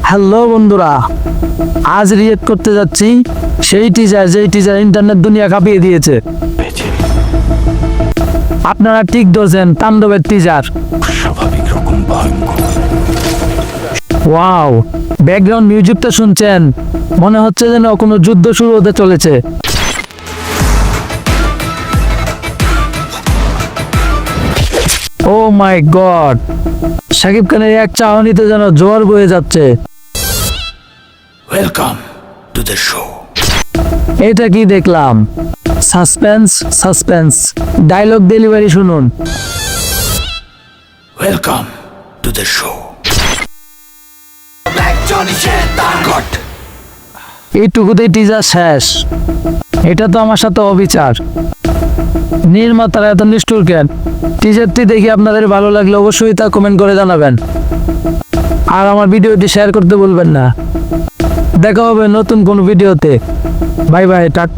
Hello বন্ধুরা, আজ react করতে যাচ্ছি সেই টিজার যেই টিজার ইন্টারনেট দুনিয়া কাঁপিয়ে দিয়েছে। আপনারা ঠিক ধরছেন, তাণ্ডবের টিজার। স্বাভাবিক রকম ভয়ঙ্কর। ওয়াও, ব্যাকগ্রাউন্ড মিউজিকটা শুনছেন? মনে হচ্ছে যেন কোনো যুদ্ধ শুরু হতে চলেছে। ও মাই গড, শাকিব খানের এক চাহনিতে যেন জোয়ার বয়ে যাচ্ছে। Welcome to the show. এটা কি দেখলাম? সাসপেন্স সাসপেন্স, ডায়লগ ডেলিভারি শুনুন। Welcome to the show. God, এইটুকুতেই টিজার শেষ। এটা তো আমার সাথে অবিচার। নির্মাতারা এত নিষ্ঠুর কেন? টিজারটি দেখে আপনাদের ভালো লাগলে অবশ্যই তা কমেন্ট করে জানাবেন, আর আমার ভিডিওটি শেয়ার করতে ভুলবেন না। দেখা হবে নতুন কোনো ভিডিওতে। Bye bye, tata.